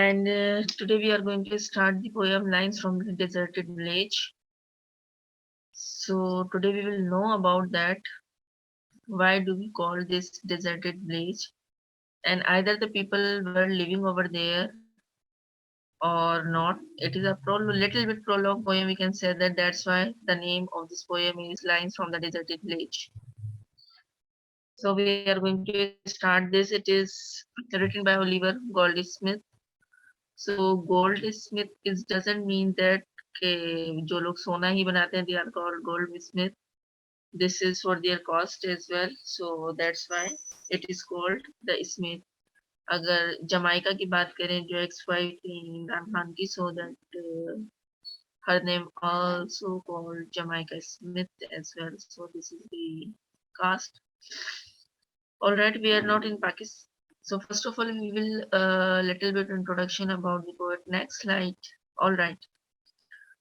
And today we are going to start the poem Lines from the Deserted Village. So today we will know about that. Why do we call this deserted village? And either the people were living over there or not. It is a little bit prologue poem. We can say that that's why the name of this poem is Lines from the Deserted Village. So we are going to start this. It is written by Oliver Goldsmith. So goldsmith is doesn't mean that के जो लोग सोना ही बनाते हैं they are called goldsmith. This is for their cost as well. So that's why it is called the smith. अगर Jamaica की बात करें जो एक्स वाइफ थी इमरान खान की so that her name also called Jamaica Smith as well. So this is the cast. All right, we are not in Pakistan. So first of all, we will little bit introduction about the poet. Next slide. All right.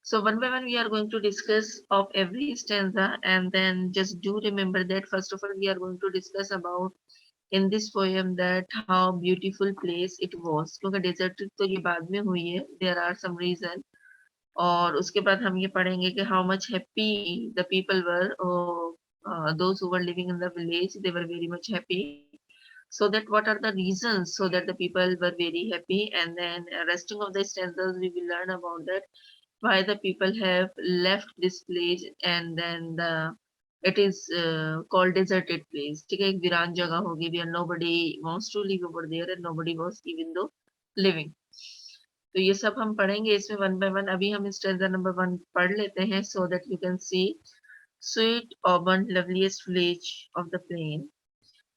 So one by one, we are going to discuss of every stanza, and then just do remember that first of all, we are going to discuss about in this poem that how beautiful place it was. क्योंकि deserted तो ये बाद में हुई है. There are some reason. और उसके बाद हम ये पढ़ेंगे कि how much happy the people were. Or, those who were living in the village, they were very much happy. So that what are the reasons so that the people were very happy, and then resting of the stanzas we will learn about that why the people have left this place, and then the it is called deserted place. ठीक है एक वीरान जगह होगी where nobody wants to live over there and nobody was even though living. तो ये सब हम पढ़ेंगे इसमें वन बाय वन. अभी हम स्टैंजा नंबर 1 पढ़ लेते हैं so that you can see. Sweet Auburn, loveliest village of the plain,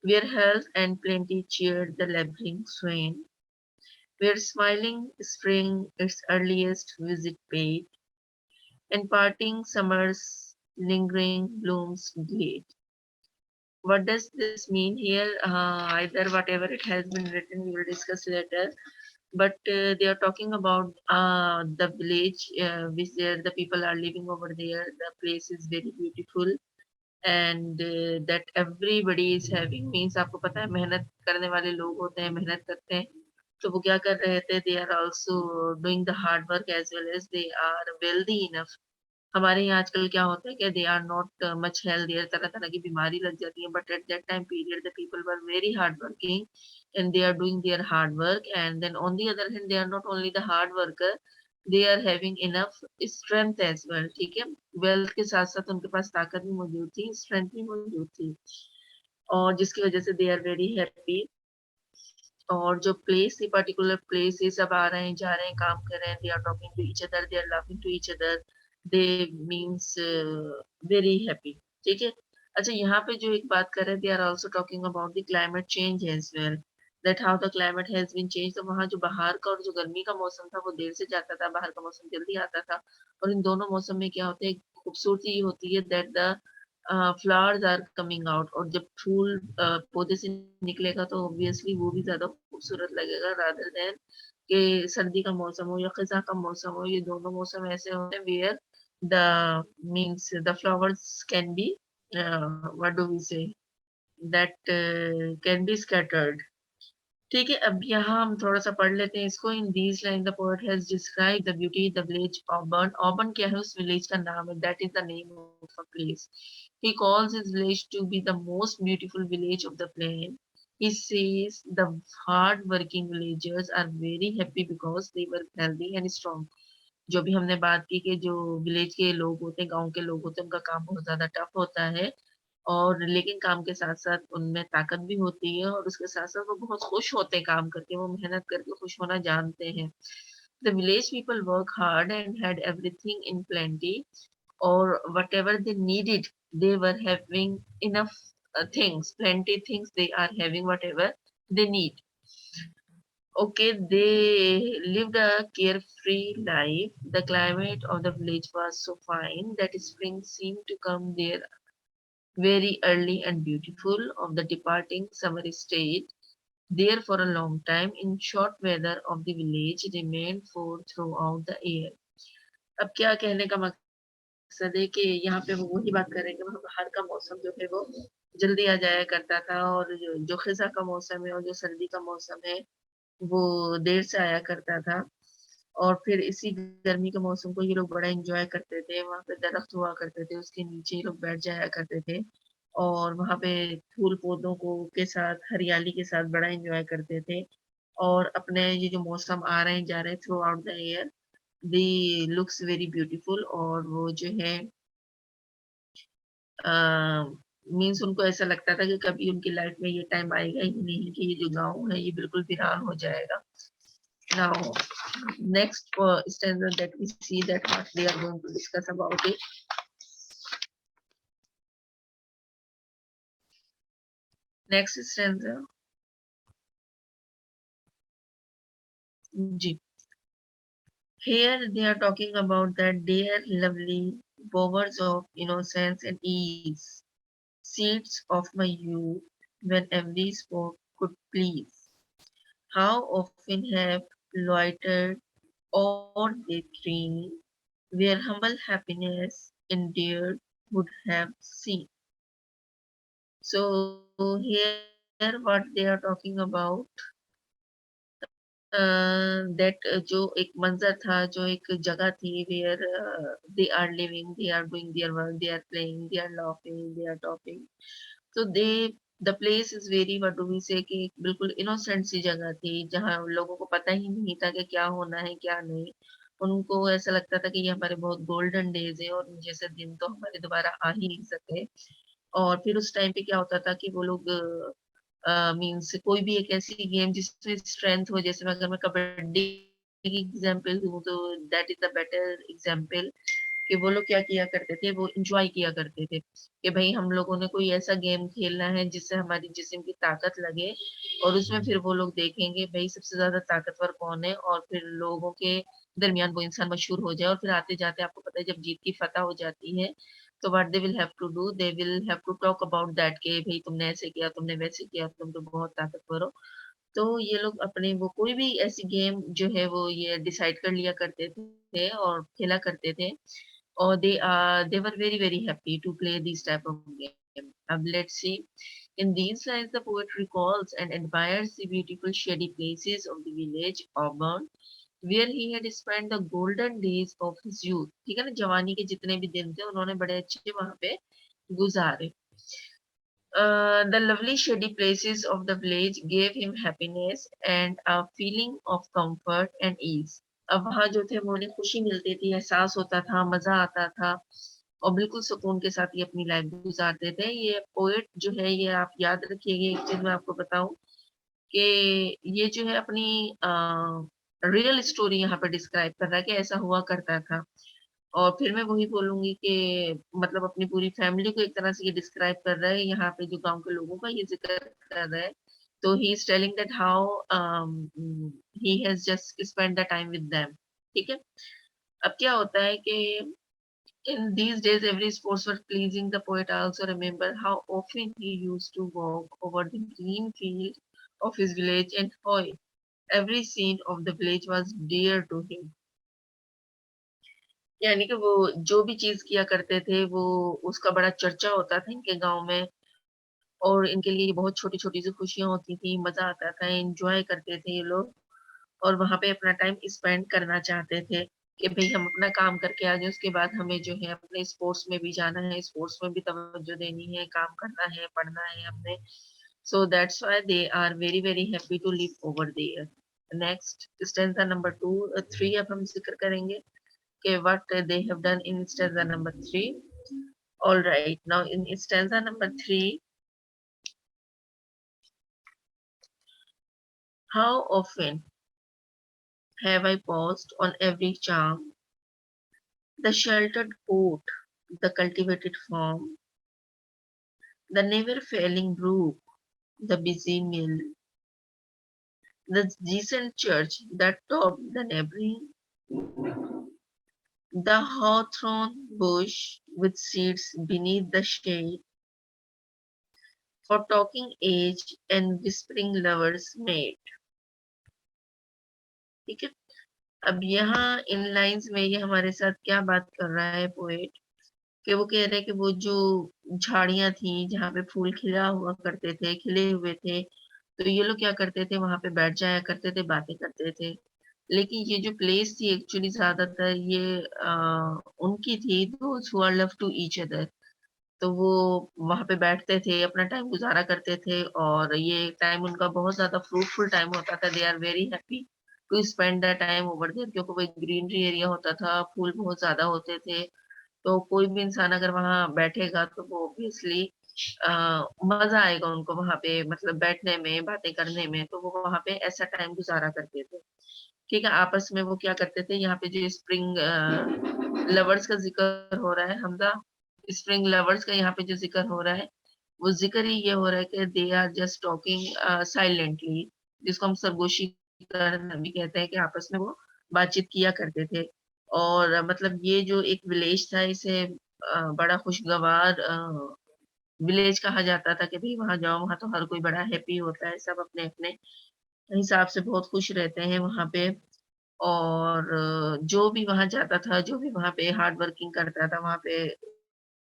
where health and plenty cheered the laboring swain, where smiling spring its earliest visit paid, and parting summer's lingering blooms delayed. What does this mean here? Either whatever it has been written, we will discuss later. But they are talking about the village which there the people are living over there. The place is very beautiful, and that everybody is having means आपको पता है मेहनत करने वाले लोग होते हैं मेहनत करते हैं तो वो क्या कर रहे थे they are also doing the hard work as well as they are wealthy enough. हमारे यहाँ आजकल क्या होता है कि they are not much healthier, तरह तरह की बीमारी लग जाती है, but at that time period the people were very hard working and they are doing their hard work, and then on the other hand they are not only the hard worker, they are having enough strength as well. ठीक है wealth के साथ साथ उनके पास ताकत भी मौजूद थी, स्ट्रेंथ भी मौजूद थी, और जिसकी वजह से दे आर वेरी हैप्पी. और जो प्लेस थी पर्टिकुलर प्लेस ये सब आ रहे हैं जा रहे हैं काम कर रहे हैं, they are talking to each other, they are loving to each other, they means very happy. ठीक है अच्छा यहाँ पे जो एक बात कर रहे हैं they are also talking about the climate change as well, that how the climate has been change. तो वहाँ जो बाहर का और जो गर्मी का मौसम था वो देर से जाता था, बाहर का मौसम जल्दी आता था, और इन दोनों मौसम में क्या होता है खूबसूरती ये होती है that the flowers are coming out, और जब फूल पौधे से निकलेगा तो ऑब्वियसली वो भी ज्यादा खूबसूरत लगेगा रादर देन कि सर्दी का मौसम हो या खजा का मौसम हो. ये दोनों मौसम ऐसे होते हैं where the means the flowers can be what do we say that can be scattered. ठीक है अब यहाँ हम थोड़ा सा पढ़ लेते हैं इसको. In these line the poet has describe the beauty the village Auburn. Auburn क्या है उस विलेज का नाम है, that is the name of a place. He calls his village to be the most beautiful village of the plain. He says the hard working villagers are very happy because they were healthy and strong. जो भी हमने बात की कि जो village के लोग होते हैं गांव के लोग होते हैं उनका काम बहुत ज्यादा टफ होता है, और लेकिन काम के साथ-साथ उनमें ताकत भी होती है और उसके साथ-साथ वो बहुत खुश होते हैं काम करके, वो मेहनत करके खुश होना जानते हैं. The village people work hard and had everything in plenty, or whatever they needed, they were having enough things, plenty things they are having whatever they need. Okay, they lived a carefree life. The climate of the village was so fine that spring seemed to come there very early and beautiful. Of the departing summer stayed there for a long time. In short weather of the village remained for throughout the year. अब क्या कहने का मकसद है कि यहाँ पे वो वही बात कर रहे हैं कि वहाँ बाहर का मौसम जो है वो जल्दी आ जाया करता था, और जो खिजा का मौसम है और जो सर्दी का मौसम है वो देर से आया करता था और फिर इसी गर्मी के मौसम को ये लोग बड़ा एन्जॉय करते थे। वहाँ पे दरख्त हुआ करते थे, उसके नीचे ये लोग बैठ जाया करते थे और वहाँ पे फूल-पौधों को के साथ, हरियाली के साथ बड़ा एन्जॉय करते थे और अपने ये जो मौसम आ रहे हैं, जा रहे हैं through out the year, they looks very beautiful और वो जो है अ, मीन्स उनको ऐसा लगता था कि कभी उनकी लाइफ में ये टाइम आएगा ही नहीं कि ये जो गाँव है, ये बिल्कुल वीरान हो जाएगा। Now, next stanza that we see that what they are going to discuss about it. Next stanza, ji. Here they are talking about that they are lovely bowers of innocence and ease, seeds of my youth, when every sport could please. How often have loitered or daydreamed, where humble happiness endeared would have seen. So here what they are talking about that जो एक मंजर था, जो एक जगह थी where they are living, they are doing their work, they are playing, they are laughing, they are talking. So the place is very what do we say कि बिल्कुल innocent सी जगह थी, जहाँ लोगों को पता ही नहीं था कि क्या होना है, क्या नहीं। उनको ऐसा लगता था कि ये हमारे बहुत गोल्डन डेज़ हैं और इन जैसे दिन तो हमारे दोबारा आ ही नहीं सकते। और फिर उस टाइम पे क्या होता था कि वो लोग मीन्स कोई भी एक ऐसी गेम जिसमें स्ट्रेंथ हो जैसे अगर मैं कबड्डी की एग्जांपल दूँ तो that is the better example कि वो लोग क्या किया करते थे, वो एन्जॉय किया करते थे, कि भई हम लोगों ने कोई ऐसा गेम खेलना है जिससे हमारी जिस्म की ताकत लगे और उसमें फिर वो लोग देखेंगे भई सबसे ज़्यादा ताकतवर कौन है और फिर लोगों के दरमियान वो इंसान मशहूर हो जाए और फिर आते-जाते आपको पता है जब जीत की फ़तह हो जाती है, तो what they will have to do, they will have to talk about that कि भई तुमने ऐसे किया, तुमने वैसे किया, तुम तो बहुत ताकतवर हो। तो ये लोग अपने वो कोई भी ऐसी गेम जो है वो ये डिसाइड कर लिया करते थे और खेला करते थे or they were very very happy to play these type of game. Let's see. In these lines, the poet recalls and admires the beautiful shady places of the village Auburn, where he had spent the golden days of his youth. ठीक है ना जवानी के जितने भी दिन थे उन्होंने बड़े अच्छे वहां पे गुजारे. The lovely shady places of the village gave him happiness and a feeling of comfort and ease. अब वहाँ जो थे वो उन्हें खुशी मिलती थी, एहसास होता था, मज़ा आता था और बिल्कुल सुकून के साथ ये अपनी लाइफ गुज़ारते थे। ये पोएट जो है ये आप याद रखिए एक चीज़ मैं आपको बताऊँ कि ये जो है अपनी रियल स्टोरी यहाँ पे डिस्क्राइब कर रहा है कि ऐसा हुआ करता था। और फिर मैं वही बोलूँगी कि मतलब अपनी पूरी फैमिली को एक तरह से ये डिस्क्राइब कर रहा है, यहाँ पे जो गाँव के लोगों का ये ज़िक्र कर रहा है। तो he is telling that how he has just spent the time with them, ठीक है? अब क्या होता है कि in these days every sports were pleasing, the poet also remember how often he used to walk over the green field of his village and how every scene of the village was dear to him. यानी कि वो जो भी चीज़ किया करते थे, वो उसका बड़ा चर्चा होता था इनके गाँव में और इनके लिए बहुत छोटी-छोटी सी खुशियाँ होती थी, मज़ा आता था, एन्जॉय करते थे ये लोग और वहाँ पे अपना टाइम स्पेंड करना चाहते थे कि भई हम अपना काम करके आ जाएँ, उसके बाद हमें जो है अपने स्पोर्ट्स में भी जाना है, स्पोर्ट्स में भी तवज्जो देनी है, काम करना है, पढ़ना है हमने। So that's why they are very, very happy to live over there. Next stanza number 2 3 अब हम ज़िक्र करेंगे कि what they have done in stanza number 3. All right, now in stanza number 3, how often have I paused on every charm, the sheltered court, the cultivated farm, the never failing brook, the busy mill, the decent church that topped the neighboring, the hawthorn bush with seats beneath the shade, for talking age and whispering lovers made. ठीक है अब यहाँ इन lines में ये हमारे साथ क्या बात कर रहा है पोएट कि वो कह रहे हैं कि वो जो झाड़ियाँ थी जहाँ पे फूल खिला हुआ करते थे, खिले हुए थे तो ये लोग क्या करते थे, वहां पे बैठ जाया करते थे, बातें करते थे। लेकिन ये जो प्लेस थी एक्चुअली ज्यादातर ये उनकी थी, those who are love to each other. तो वो वहां पे बैठते थे, अपना टाइम गुजारा करते थे, और ये टाइम उनका बहुत ज्यादा फ्रूटफुल टाइम होता था। They are very happy to spend the time over there, क्योंकि वो एक ग्रीनरी एरिया होता था, फूल बहुत ज्यादा होते थे। तो कोई भी इंसान अगर वहां बैठेगा तो वो ऑब्वियसली मजा आएगा उनको वहां पे, मतलब बैठने में, बातें करने में। तो वो वहां पे ऐसा टाइम गुजारा करते थे। ठीक है, आपस में वो क्या करते थे, यहाँ पे जो स्प्रिंग लवर्स का जिक्र हो रहा है हमदा, स्प्रिंग लवर्स का यहाँ पे जो जिक्र हो रहा है, वो जिक्र ही ये हो रहा है कि they are just talking silently, जिसको हम सरगोशी करना भी कहते हैं, कि आपस में वो बातचीत किया करते थे। और मतलब ये जो एक विलेज था, इसे बड़ा खुशगवार विलेज कहा जाता था, कि भाई वहां जाओ, वहां तो हर कोई बड़ा हैप्पी होता है, सब अपने अपने हिसाब से बहुत खुश रहते हैं वहां पे। और जो भी वहां जाता था, जो भी वहां पे हार्ड वर्किंग करता था, वहां पे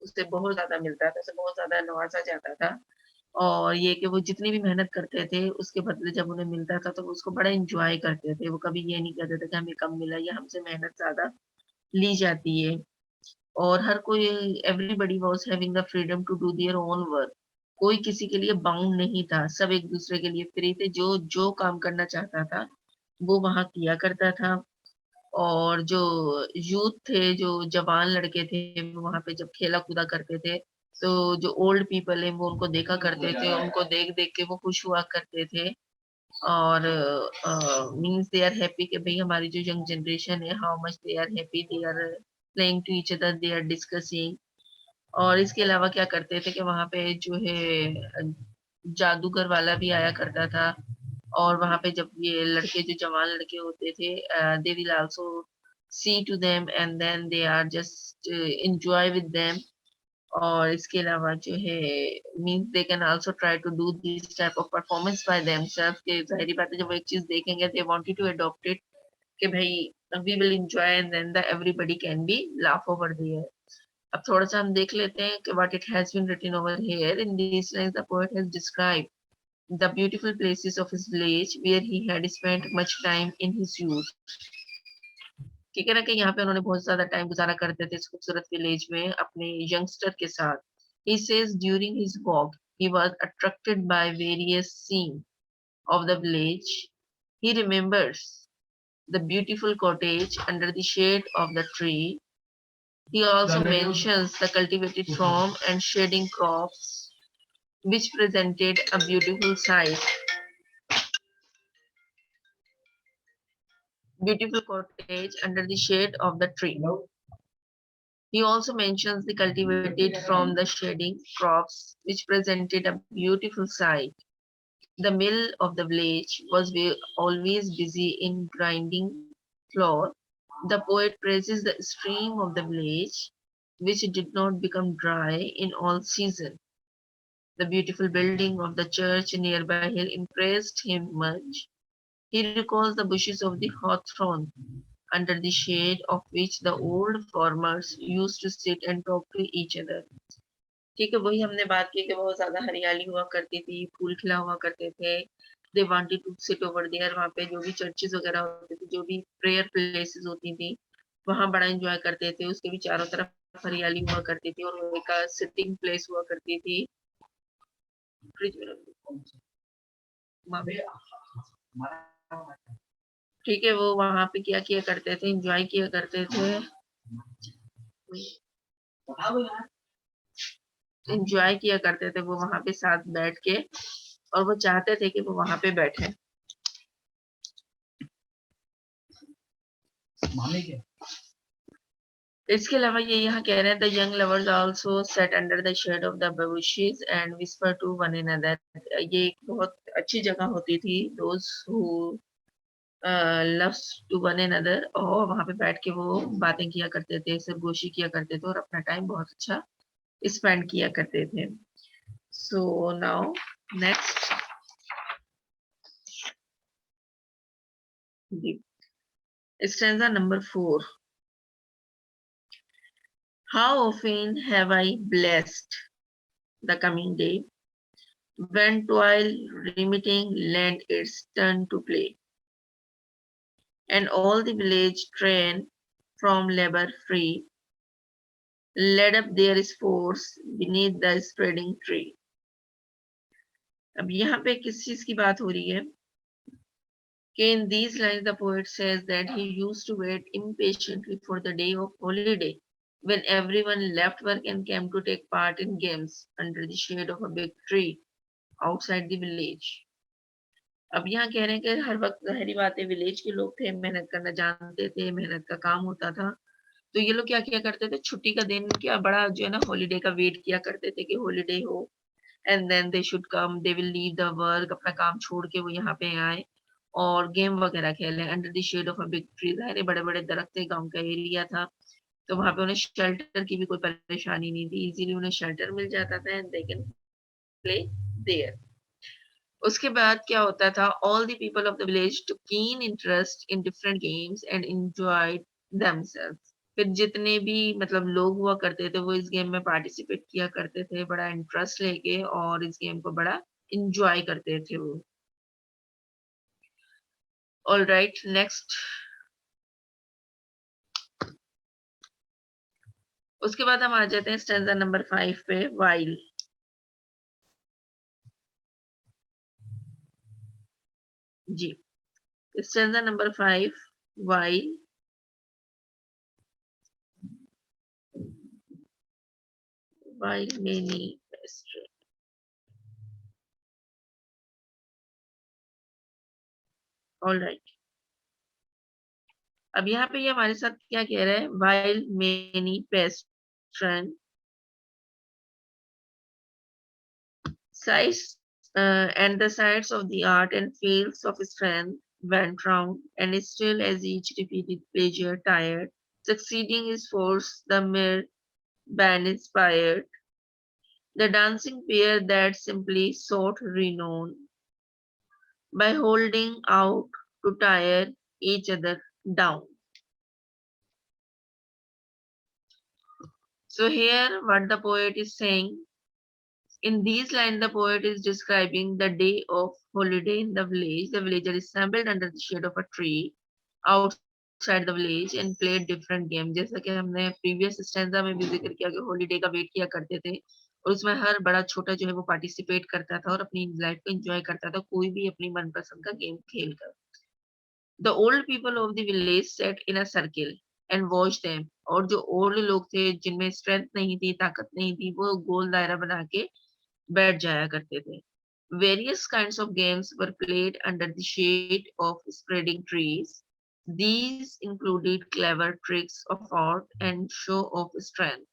उससे बहुत ज्यादा मिलता था, उसे बहुत ज्यादा नवाजा जाता था। और ये कि वो जितनी भी मेहनत करते थे, उसके बदले जब उन्हें मिलता था तो वो उसको बड़ा एंजॉय करते थे। वो कभी ये नहीं कहते थे कि हमें कम मिला या हमसे मेहनत ज्यादा ली जाती है। और हर कोई, everybody was having the freedom to do their own work. कोई किसी के लिए बाउंड नहीं था, सब एक दूसरे के लिए फ्री थे, जो जो काम करना चाहता था वो वहां किया करता था। और जो यूथ थे, जो जवान लड़के थे, वो वहां पे जब खेला कूदा करते थे, तो जो ओल्ड पीपल है वो उनको देखा करते थे, उनको देख देख के वो खुश हुआ करते थे। और मीन्स दे आर हैप्पी कि भाई हमारी जो यंग जनरेशन है, how much they are happy, they are playing to each other, they are discussing. और इसके अलावा क्या करते थे कि वहां पे जो है जादूगर वाला भी आया करता था। और वहां पे जब ये लड़के, जो जवान लड़के होते थे, they will also see to them and then they are just enjoy with them. और इसके अलावा जो है, means they can also try to do this type of performance by themselves, के जाहिर बात है जब वो एक चीज देखेंगे they wanted to adopt it, कि भाई we will enjoy and then the everybody can be laugh over there. अब थोड़ा सा हम देख लेते हैं कि what it has been written over here. In these lines, the poet has described the beautiful places of his village where he had spent much time in his youth. ठीक है ना, कि यहाँ पे उन्होंने बहुत ज्यादा टाइम गुजारा करते थे इस खूबसूरत विलेज में अपने यंगस्टर के साथ। He says during his walk, he was attracted by various scenes of the village. He remembers the beautiful cottage under the shade of the tree. He also mentions the cultivated farm and shading crops, which presented a beautiful cottage under the shade of the tree. He also mentions the cultivated from the shading crops, which presented a beautiful sight. The mill of the village was always busy in grinding flour. The poet praises the stream of the village, which did not become dry in all season. The beautiful building of the church nearby hill impressed him much. He recalls the bushes of the hawthorn, under the shade of which the old farmers used to sit and talk to each other. ठीक है, वही हमने बात की कि बहुत ज्यादा हरियाली हुआ करती थी, फूल खिला हुआ करते थे। They wanted to sit over there, वहाँ पे जो भी चर्चेज वगैरह होते थे, जो भी प्रेयर प्लेसेस होती थी, वहाँ बड़ा एंजॉय करते थे। उसके भी चारों तरफ हरियाली हुआ करती थी, और वो एक सिटिंग प्लेस हुआ करती थी। फ्रिज में रख दो। वहाँ पे ठीक है, वो वहां पे क्या किया करते थे, एंजॉय किया करते थे, एंजॉय किया करते थे वो वहां पे साथ बैठ के। और वो चाहते थे कि वो वहां पे बैठे। इसके अलावा ये यहाँ कह रहे हैं, the young lovers also set under the shade of the bushes and whisper to one another. ये एक बहुत अच्छी जगह होती थी, those who loves to one another, और वहां पे बैठ के वो बातें किया करते थे, सरगोशी किया करते थे, और अपना टाइम बहुत अच्छा स्पेंड किया करते थे। So now next, stanza number 4. How often have I blessed the coming day? when toil remitting lent its turn to play, and all the village train from labor free led up their sports beneath the spreading tree. अब यहाँ पे किस चीज की बात हो रही है कि in these lines the poet says that he used to wait impatiently for the day of holiday when everyone left work and came to take part in games under the shade of a big tree outside the village. अब यहाँ कह रहे हैं कि हर वक्त ज़ाहिर बात है विलेज के लोग थे, मेहनत करना जानते थे, मेहनत का काम होता था। तो ये लोग क्या किया करते थे, छुट्टी का दिन क्या बड़ा जो है ना हॉलिडे का वेट किया करते थे कि हॉलिडे हो and then they should come, they will leave the work, अपना काम छोड़ के वो यहाँ पे आए और गेम वगैरह खेलें under the shade of a big tree. ज़ाहिर है बड़े-बड़े दरख्त थे, गाँव का एरिया था, तो वहाँ पे उन्हें शेल्टर की भी कोई परेशानी नहीं थी, इज़िली उन्हें शेल्टर मिल जाता था and they can play there. उसके बाद क्या होता था, all the people of the village took keen interest in different games and enjoyed themselves. फिर जितने भी मतलब लोग हुआ करते थे वो इस गेम में पार्टिसिपेट किया करते थे बड़ा इंटरेस्ट लेके और इस गेम को बड़ा एंजॉय करते थे वो। ऑलराइट नेक्स्ट, उसके बाद हम आ जाते हैं स्टैंजा नंबर 5 पे, वाइल। जी, stanza number 5, while, while many pastry. Alright, अब यहाँ पे ये हमारे साथ क्या कह रहा है, while many pastoral sights and the sights of the art and fields of strength went round, and still as each repeated pleasure tired, succeeding his force the mere band inspired, the dancing pair that simply sought renown by holding out to tire each other down. So here what the poet is saying, in these lines, the poet is describing the day of holiday in the village. The villagers assembled under the shade of a tree outside the village and played different games. जैसा कि हमने previous stanza में भी जिक्र किया कि holiday का wait किया करते थे और उसमें हर बड़ा छोटा जो है वो participate करता था और अपनी life को enjoy करता था, कोई भी अपनी मनपसंद का game खेल कर। The old people of the village sat in a circle and watched them. और जो old लोग थे जिनमें strength नहीं थी, ताकत नहीं थी, वो गोल दायरा बना के बैठ जाया करते थे। Various kinds of games were played under the shade of spreading trees. These included clever tricks of art and show of strength.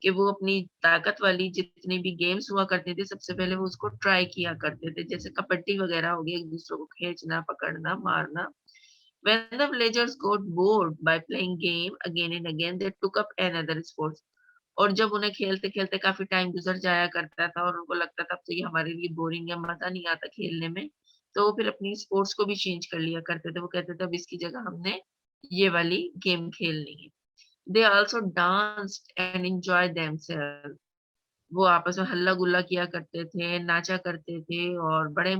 कि वो अपनी ताकत वाली जितनी भी गेम्स हुआ करते थे सबसे पहले वो उसको ट्राई किया करते थे, जैसे कबड्डी वगैरह हो गई, एक दूसरे को खींचना, पकड़ना, मारना। When the villagers got bored by playing game again and again, they took up another sport. और जब उन्हें खेलते-खेलते काफ़ी टाइम गुज़र जाया करता था और उनको लगता था अब तो ये हमारे लिए बोरिंग है, मज़ा नहीं आता खेलने में, तो वो फिर अपनी स्पोर्ट्स को भी चेंज कर लिया करते थे। वो कहते थे अब इसकी जगह हमने ये वाली गेम खेलनी है। They also danced and enjoyed themselves. वो आपस में हल्ला-गुल्ला किया करते थे, नाचा करते थे और बड़े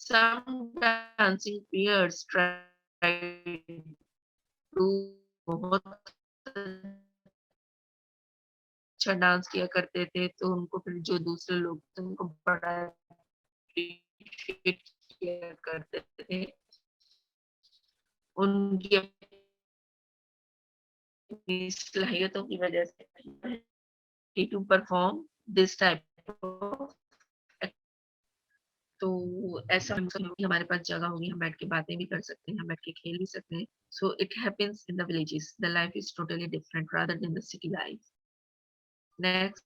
some dancing peers tried to बहुत अच्छा डांस किया करते थे, तो उनको फिर जो दूसरे लोग थे उनको बड़ा एप्रिशिएट किया करते थे। उनकी अपनी सलाहियतों की वजह से to perform this type of तो ऐसा हमारे पास जगह होगी, हम बैठ के बातें भी कर सकते हैं, हम बैठ के खेल भी सकते हैं। So it happens in the villages. The life is totally different rather than the city life. Next,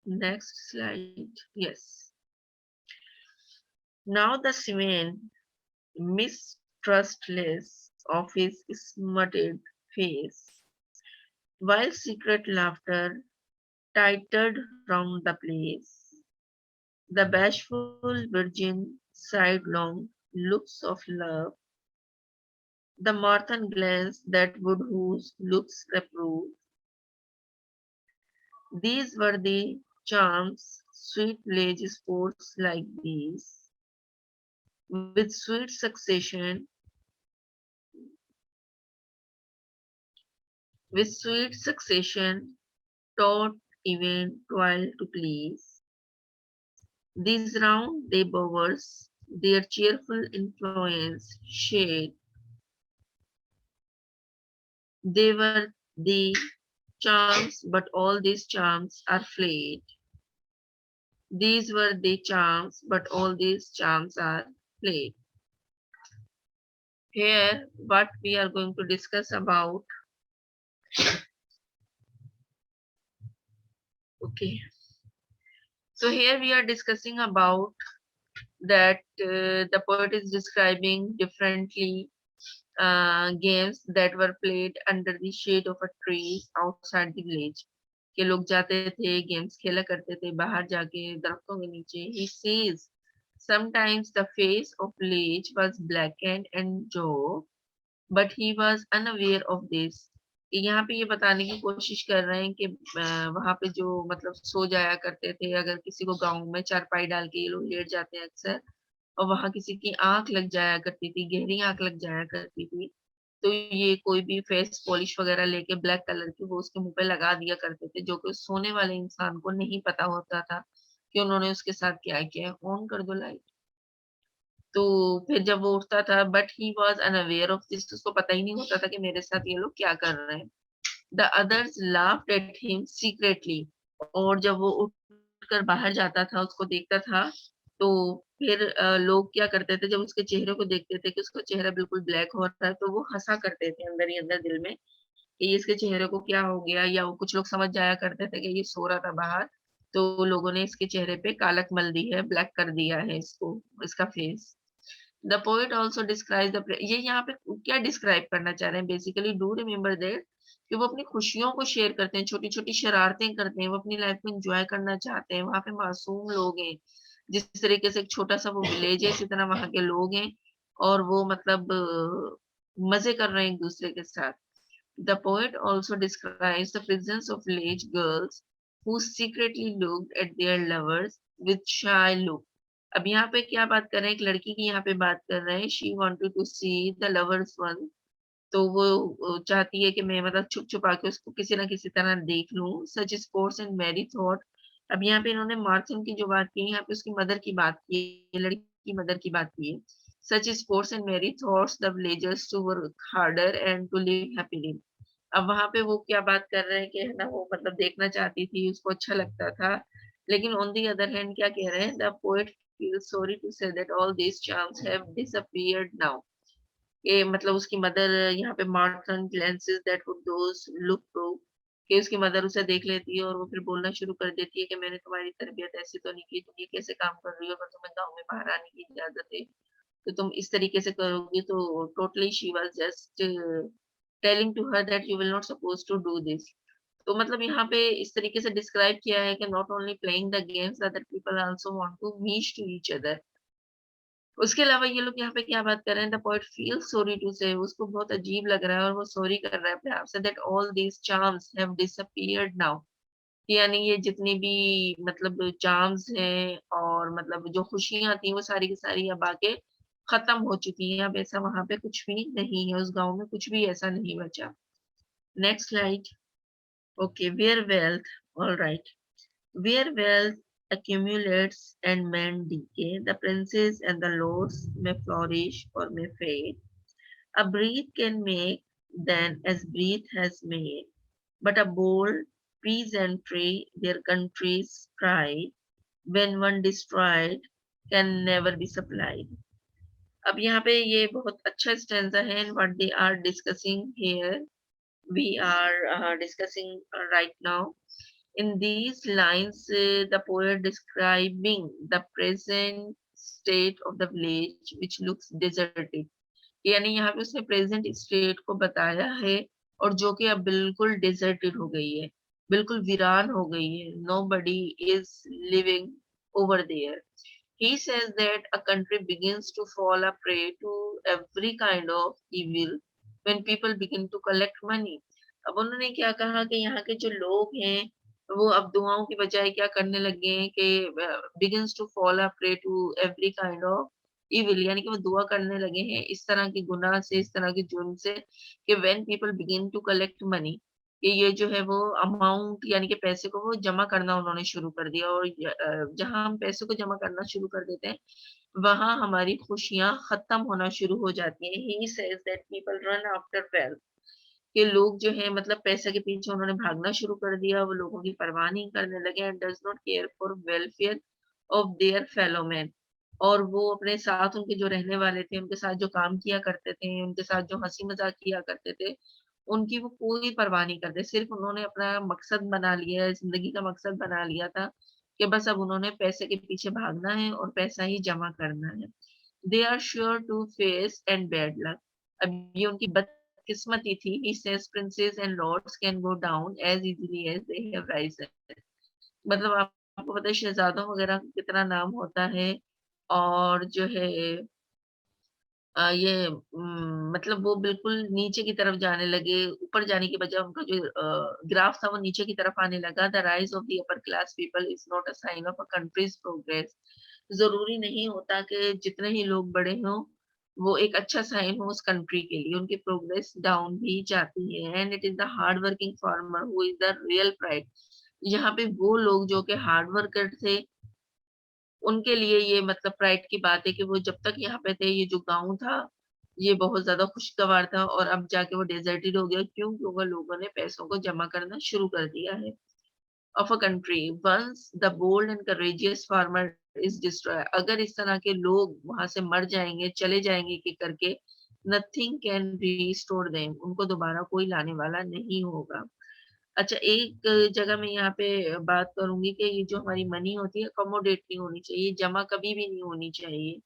next slide. Yes. Now the Simeon, mistrustless of his smutted face, while secret laughter tittered round the place, the bashful virgin sidelong looks of love, the Marthan glance that would whose looks reprove, These were the charms, sweet village sports like these, with sweet succession, taught even toil to please. These round day bowers, their cheerful influence shade, they were the charms, but all these charms are flayed. These were the charms, but all these charms are flayed. Here, what we are going to discuss about, okay. So here we are discussing about that the poet is describing differently games that were played under the shade of a tree outside the village. कि लोग जाते थे games खेला करते थे बाहर जाके दरख्तों के नीचे. He says sometimes the face of village was blackened and Joe, but he was unaware of this. कि यहाँ पे ये बताने की कोशिश कर रहे हैं कि वहां पे जो मतलब सो जाया करते थे अगर किसी को गांव में चारपाई डाल के ये लोग लेट जाते हैं अक्सर और वहां किसी की आंख लग जाया करती थी गहरी आंख लग जाया करती थी तो ये कोई भी फेस पॉलिश वगैरह लेके ब्लैक कलर की वो उसके मुंह पे लगा दिया करते थे जो कि उस सोने वाले इंसान को नहीं पता होता था कि उन्होंने उसके साथ क्या किया है. ऑन कर दो लाइट. तो फिर जब वो उठता था but he was unaware of this उसको पता ही नहीं होता था कि मेरे साथ ये लोग क्या कर रहे हैं. The others laughed at him secretly. और जब वो उठकर बाहर जाता था उसको देखता था तो फिर लोग क्या करते थे जब उसके चेहरे को देखते थे कि उसका चेहरा बिल्कुल ब्लैक हो रहा है तो वो हंसा करते थे अंदर ही अंदर दिल में कि इसके चेहरे को क्या हो गया या वो कुछ लोग समझ जाया करते थे कि ये सो रहा था बाहर तो लोगों ने इसके चेहरे पे कालक मल दी है ब्लैक कर दिया है इसको इसका face. The poet also describe the ये यहाँ पे क्या डिस्क्राइब करना चाह रहे हैं बेसिकली डू रिमेम्बर दैट कि वो अपनी खुशियों को शेयर करते हैं छोटी छोटी शरारतें करते हैं वो अपनी लाइफ में एंजॉय करना चाहते हैं वहां पे मासूम लोग हैं जिस तरीके से एक छोटा सा वो विलेज है इसी तरह वहां के लोग हैं और वो मतलब मजे कर रहे हैं एक दूसरे के साथ. The poet also describes the presence of village girls who secretly looked at their lovers with shy look. अब यहाँ पे क्या बात कर रहे हैं एक लड़की की यहाँ पे बात कर रहे हैं she wanted to see the lovers one तो वो चाहती है कि मैं मतलब छुप छुपा के उसको किसी ना किसी तरह देख लूं सच स्पोर्ट्स एंड मैरी थॉट. अब यहाँ पे इन्होंने मार्टिन की जो बात की है यहाँ पे उसकी मदर की बात की है लड़की की मदर की बात की है. Such sports and merry thoughts the villagers to work harder and to live happily. अब वहां पे वो क्या बात कर रहे हैं कि है ना वो मतलब देखना चाहती थी उसको अच्छा लगता था लेकिन ऑन दी अदर हैंड क्या कह रहे हैं the poet feels sorry to say that all these charms have disappeared now. ये मतलब उसकी मदर यहाँ पे मार्टन glances that would those look pro कि उसकी मदर उसे देख लेती है और वो फिर बोलना शुरू कर देती है कि मैंने तुम्हारी तरबियत ऐसी तो नहीं की तुम ये कैसे काम कर रही हो अगर तुम्हें गाँव में बाहर आने की इजाजत है तो तुम इस तरीके से करोगी तो totally she was just telling to her that you will not suppose to do this. तो मतलब यहाँ पे इस तरीके से डिस्क्राइब किया है कि not only playing the games other people also want to meet to each other. उसके अलावा ये लोग यहाँ पे क्या बात कर रहे हैं the poet feel sorry to say उसको बहुत अजीब लग रहा है और वो सॉरी कर रहा है अपने आप say that all these charms have disappeared now. यानी ये जितनी भी मतलब चार्म्स हैं और मतलब जो खुशियां थी वो सारी की सारी अब आके खत्म हो चुकी हैं अब ऐसा वहां पे कुछ भी नहीं है उस गांव में कुछ भी ऐसा नहीं बचा. Next slide. Okay where wealth all right. Where wealth accumulates and men decay, the princes and the lords may flourish or may fade. A breath can make than as breath has made, but a bold peasantry their country's pride, when one destroyed, can never be supplied. अब यहाँ पे ये बहुत अच्छा stanza है and what they are discussing here we are discussing right now. In these lines, the poet describing the present state of the village which looks deserted. यानी यहाँ पे उसने प्रेजेंट स्टेट को बताया है और जो कि अब बिल्कुल डिजर्टेड हो गई है बिल्कुल वीरान हो गई है. Nobody is living over there. He says that a country begins to fall a prey to every kind of evil when people begin to collect money. अब उन्होंने क्या कहा कि यहाँ के जो लोग हैं वो अब दुआओं की बजाय क्या करने लगे हैं कि begins to fall a prey to every kind of evil, यानी कि वो दुआ करने लगे हैं इस तरह के गुनाह से, इस तरह के जुर्म से कि when people begin to collect money, कि ये जो है वो अमाउंट यानी कि पैसे को वो जमा करना उन्होंने शुरू कर दिया, और जहाँ हम पैसे को जमा करना शुरू कर देते हैं, वहाँ हमारी खुशियाँ खत्म होना शुरू हो जाती हैं। He says that people run after wealth, कि लोग जो हैं मतलब पैसे के पीछे उन्होंने भागना शुरू कर दिया, वो लोगों की परवाह नहीं करने लगे and does not care for welfare of their fellow man. और वो अपने साथ उनके जो रहने वाले थे, उनके साथ जो काम किया करते थे, उनके साथ जो हँसी-मज़ाक किया करते थे, उनकी वो कोई परवाह नहीं करते। सिर्फ़ उन्होंने अपना मकसद बना लिया है, ज़िंदगी का मकसद बना लिया था कि बस अब उन्होंने पैसे के पीछे भागना है और पैसा ही जमा करना है। They are sure to face and bad luck. अब ये उनकी बदकिस्मती थी। He says princes and lords can go down as easily as they have risen। मतलब आपको पता है शहज़ादों वग़ैरह का कितना नाम होता है, और जो है ये मतलब वो बिल्कुल नीचे की तरफ जाने लगे, ऊपर जाने के बजाय उनका जो ग्राफ था वो नीचे की तरफ आने लगा। The rise of the upper class people is not a sign of a country's progress. ज़रूरी नहीं होता कि जितने ही लोग बड़े हों, वो एक अच्छा साइन हो उस कंट्री के लिए, उनकी प्रोग्रेस डाउन भी जाती है। And it is the hard working farmer who is the real pride. यहाँ पे वो लोग जो कि हार्ड वर्कर थे, उनके लिए ये मतलब प्राइड की बात है कि वो जब तक यहाँ पे थे, ये जो गाँव था, ये बहुत ज़्यादा खुशगवार था, और अब जाके वो डेज़र्टेड हो गया। क्यों? क्योंकि लोगों ने पैसों को जमा करना शुरू कर दिया है। Of a country once the bold and courageous farmer is destroy, अगर इस तरह के लोग वहाँ से मर जाएँगे, चले जाएँगे एक-एक करके, नथिंग कैन रिस्टोर देम, उनको दोबारा कोई लाने वाला नहीं होगा। अच्छा, एक जगह मैं यहाँ पे बात करूँगी कि ये जो हमारी मनी होती है अकोमोडेट नहीं होनी चाहिए, जमा कभी भी नहीं होनी चाहिए।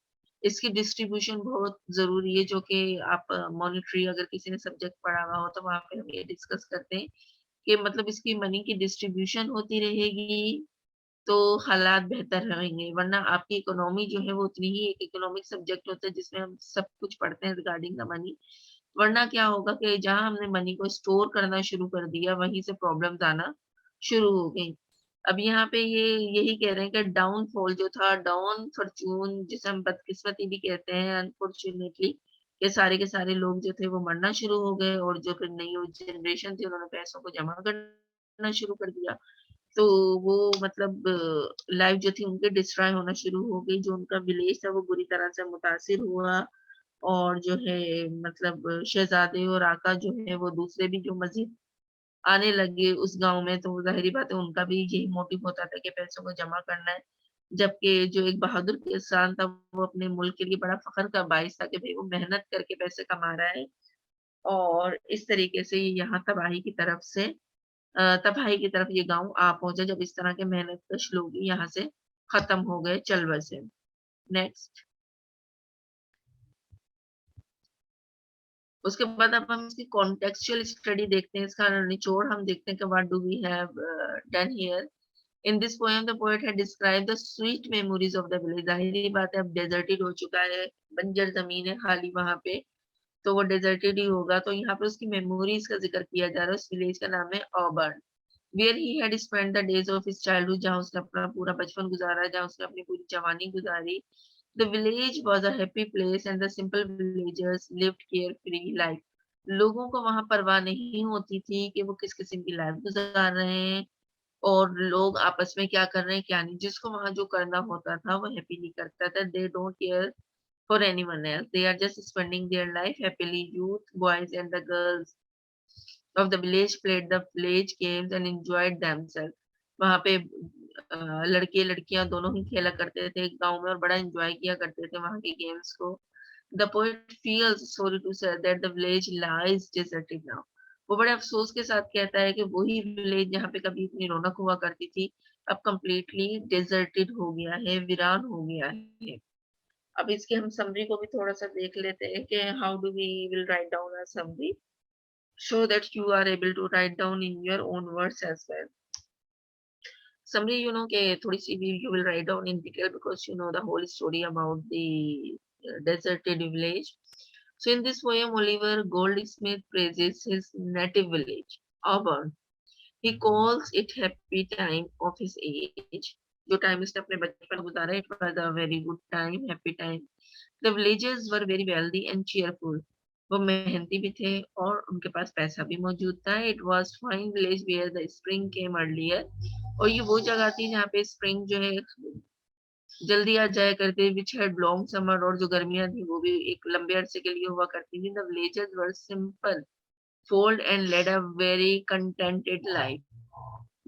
इसकी डिस्ट्रीब्यूशन बहुत ज़रूरी है, जो कि आप मॉनेटरी अगर किसी ने सब्जेक्ट पढ़ा हुआ हो तो वहाँ पे हम ये डिस्कस करते हैं कि मतलब इसकी मनी की डिस्ट्रीब्यूशन होती रहेगी, तो हालात बेहतर रहेंगे, वरना आपकी इकोनॉमी जो है वो उतनी ही, एक इकोनॉमिक सब्जेक्ट होता है जिसमें हम सब कुछ पढ़ते हैं रिगार्डिंग द मनी। वरना क्या होगा कि जहाँ हमने मनी को स्टोर करना शुरू कर दिया, वहीं से प्रॉब्लम्स आना शुरू हो गई। अब यहाँ पे ये यही कह रहे हैं कि डाउनफॉल जो था, डाउन फॉर्च्यून जिसे हम बदकिस्मती भी कहते हैं अनफॉर्च्यूनेटली, ये सारे के सारे लोग जो थे वो मरना शुरू हो गए, और जो फिर नई जनरेशन थी उन्होंने पैसों को जमा करना शुरू कर दिया। तो वो मतलब लाइफ जो थी उनकी डिस्ट्रॉय होना शुरू हो गई, जो उनका विलेज था वो बुरी तरह से मुतासिर हुआ, और जो है मतलब शहज़ादे और आका जो है वो दूसरे भी जो मज़ीद आने लगे उस गाँव में, तो ज़ाहिर-सी बात है उनका भी यही मोटिव होता था कि पैसों को जमा करना है। जबकि जो एक बहादुर किसान था वो अपने मुल्क के लिए बड़ा फ़ख्र का बाइस था कि भई वो मेहनत करके पैसे कमा रहा है, और इस तरीके से ये यहाँ तबाही की तरफ ये गाँव आ पहुँचा, जब इस तरह के मेहनतकश लोग यहाँ से खत्म हो गए, चल बसे। नेक्स्ट। उसके बाद अब हम इसकी कॉन्टेक्सचुअल स्टडी देखते हैं, इसका निचोड़ हम देखते हैं कि what do we have done here. In this poem the poet had described the sweet memories of the village. ज़ाहिर-सी बात है अब डेज़र्टेड हो चुका है, बंजर ज़मीन है खाली वहाँ पे, तो वो डेज़र्टेड ही होगा। तो यहाँ पे उसकी मेमोरीज़ का ज़िक्र किया जा रहा है। उस विलेज का नाम है Auburn, where he had spent the days of his childhood, जहाँ उसने अपना पूरा बचपन गुज़ारा, जहाँ उसने अपनी पूरी जवानी गुज़ारी। The village was a happy place and the simple villagers lived carefree life। लोगों को वहाँ परवाह नहीं होती थी कि वो किस किस्म की लाइफ गुज़ार रहे हैं, और लोग आपस में क्या कर रहे हैं, क्या नहीं। जिसको वहाँ जो करना होता था, वो हैपीली करता था। They don't care for anyone else। They are just spending their life happily। Youth, boys and the girls of the village played the village games and enjoyed themselves। वहाँ पे लड़के-लड़कियाँ दोनों ही खेला करते थे गाँव में, और बड़ा एन्जॉय किया करते थे वहाँ के गेम्स को। The poet feels sorry to say that the village lies deserted now। वो बड़े अफ़सोस के साथ कहता है कि वही विलेज जहाँ पे कभी इतनी रौनक हुआ करती थी, अब कंप्लीटली डेज़र्टेड हो गया है, वीरान हो गया है। अब इसकी हम समरी को भी थोड़ा-सा देख लेते हैं कि how do we will write down a summary so that you are able to write down in your own words as well। Summary, कि थोड़ी-सी भी you will write down in detail because you know the whole story about the deserted village। So in this poem, Oliver Goldsmith praises his native village, Auburn, He calls it happy time of his age. जो time उसने अपने बचपन में गुजारा, it was a very good time, happy time. The villagers were very wealthy and cheerful. वो मेहनती भी थे और उनके पास पैसा भी मौजूद था. It was fine village where the spring came earlier. और ये वो जगह थी जहाँ पे spring जो है जल्दी आ जाया करते, which had long summer, और जो गर्मियाँ थी वो भी एक लंबे अरसे के लिए हुआ करती थी. The villagers were simple, fold and led a very contented life.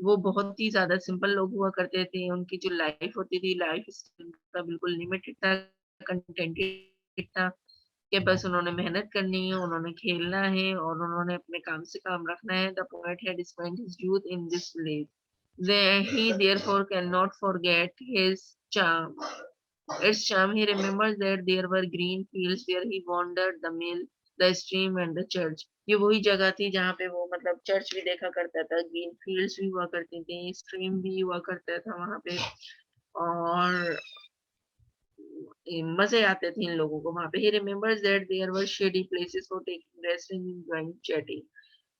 वो बहुत ही ज़्यादा सिंपल लोग हुआ करते थे, उनकी जो लाइफ होती थी, लाइफ का बिल्कुल लिमिटेड था, कंटेंटेड था, कि बस उन्होंने मेहनत करनी है, उन्होंने खेलना है और उन्होंने अपने काम से काम रखना है. The poet had spent his youth in this village. He therefore cannot forget his charm. Its charm, he remembers that there were green fields where he wandered, the mill, the stream and the church. ये वही जगह थी जहाँ पे वो मतलब church भी देखा करता था, ग्रीन फील्ड्स भी हुआ करती थी, स्ट्रीम भी हुआ करता था वहाँ पे, और मजे आते थे इन लोगों को वहाँ पे. He remembers that there were shady places for taking rest and enjoying chatting.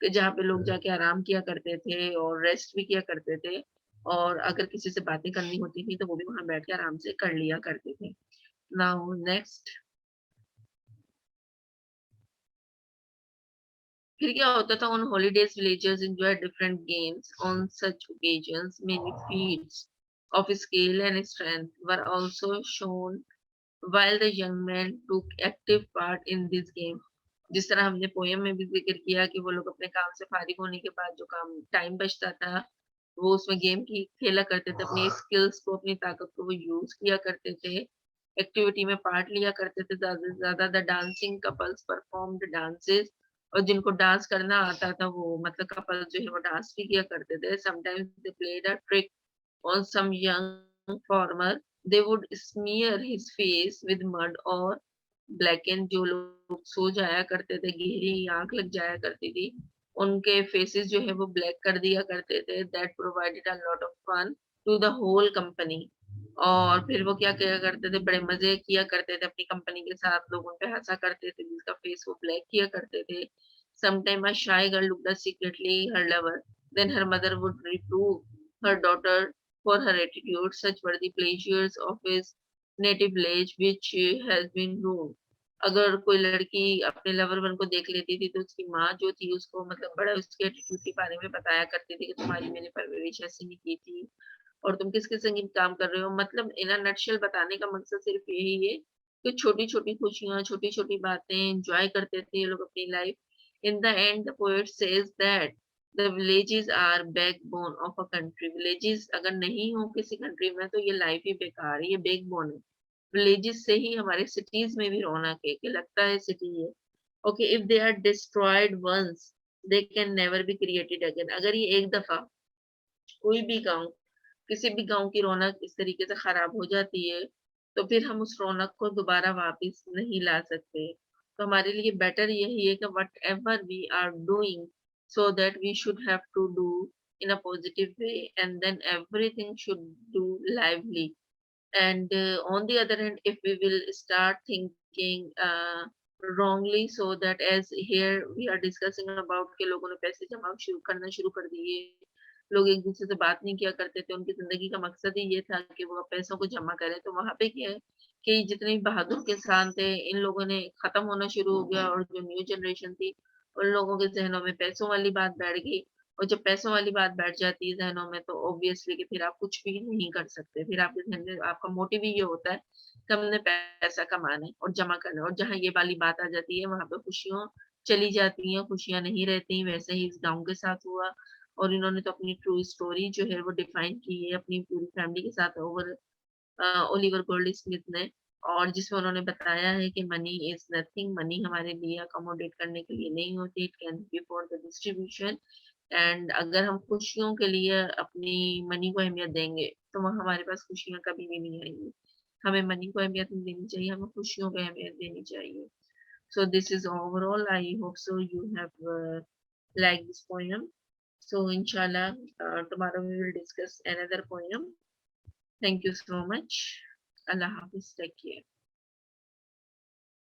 कि जहाँ पे लोग जाके आराम किया करते थे और रेस्ट भी किया करते थे, और अगर किसी से बातें करनी होती थी तो वो भी वहाँ बैठ के आराम से कर लिया करते थे. Now next. फिर क्या होता था, on holidays villagers enjoy different games. On such occasions many feats of skill and strength were also shown, while the young men took active part in this game. जिस तरह हमने पोयम में भी जिक्र किया कि वो लोग अपने काम से फारिग होने के बाद जो काम टाइम बचता था वो उसमें गेम की खेला करते थे, अपनी स्किल्स को, अपनी ताकत को वो यूज किया करते थे, एक्टिविटी में पार्ट लिया करते थे ज्यादा से ज्यादा. The dancing couples performed dances, और जिनको डांस करना आता था वो मतलब कपल जो है वो डांस भी किया करते थे. Sometimes they played a trick on some young farmer. They would smear his face with mud or blacken. जो लोग सो जाया करते थे, गहरी आंख लग जाया करती थी, उनके फेसेस जो है वो ब्लैक कर दिया करते थे. That provided a lot of fun to the whole company. और फिर वो क्या किया करते थे, बड़े मजे किया करते थे अपनी कंपनी के साथ, लोग उन पे हंसा करते थे जिसका फेस वो ब्लैक किया करते थे. Sometime a shy girl looked at secretly her lover, then her mother would reprove her daughter for her attitude. Such were the pleasures of his native village, which has been ruined. अगर कोई लड़की अपने lover one को देख लेती थी तो उसकी माँ जो थी उसको मतलब बड़ा उसके एटीट्यूड के बारे में बताया करती थी कि तुम्हारी मैंने परवरिश ऐसी नहीं की थी और तुम किस किस्म की काम कर रहे हो. मतलब इन अ नटशेल बताने का मकसद सिर्फ यही है कि छोटी छोटी खुशियां, छोटी छोटी बातें एंजॉय करते थे ये लोग अपनी life. In the end the poet says that the villages are backbone of a country. Villages अगर नहीं हो किसी कंट्री में तो ये लाइफ ही बेकार है, ये बैकबोन है. विलेजेस से ही हमारे सिटीज में भी रौनक है कि लगता है सिटी है. Okay, if they are destroyed once they can never be created again. अगर ये एक दफा कोई भी गांव, किसी भी गांव की रौनक इस तरीके से खराब हो जाती है तो फिर हम उस रौनक को दोबारा वापस नहीं ला सकते. तो हमारे लिए बेटर यही है कि whatever we are doing, so that we should have to do in a positive way, and then everything should do lively. And on the other hand, if we will start thinking wrongly, so that as here we are discussing about कि लोगों ने पैसे जमा शुरू करना शुरू कर दिए, लोग एक दूसरे से बात नहीं किया करते थे, उनकी जिंदगी का मकसद ही ये था कि वो पैसों को जमा करें. तो वहां पे क्या है कि जितने भी बहादुर किसान थे इन लोगों ने खत्म होना शुरू हो गया, और जो न्यू जनरेशन थी उन लोगों के जहनों में पैसों वाली बात बैठ गई. और जब पैसों वाली बात बैठ जाती है जहनों में तो ऑब्वियसली कि फिर आप कुछ भी नहीं कर सकते, फिर आपके जहन में आपका मोटिव ही ये होता है कि हमने पैसा कमाना है और जमा करना है. और जहाँ ये वाली बात आ जाती है वहां पे खुशियां चली जाती हैं, खुशियां नहीं रहती. वैसे ही इस गाँव के साथ हुआ, और इन्होंने तो अपनी ट्रू स्टोरी जो है वो डिफाइन की है अपनी पूरी फैमिली के साथ ओवर ओलिवर गोल्ड स्मिथ ने. और जिसमें उन्होंने बताया है कि मनी इज नथिंग, मनी हमारे लिए अकोमोडेट करने के लिए नहीं होती, it can be for the distribution. And अगर हम खुशियों के लिए अपनी मनी को अहमियत देंगे तो वह हमारे पास खुशियां कभी भी नहीं आएंगी. हमें मनी को अहमियत नहीं देनी चाहिए, हमें खुशियों को अहमियत देनी चाहिए. So this is overall. I hope so you have liked this poem. So inshallah, tomorrow we will discuss another poem. Thank you so much. Allah Hafiz. Take care.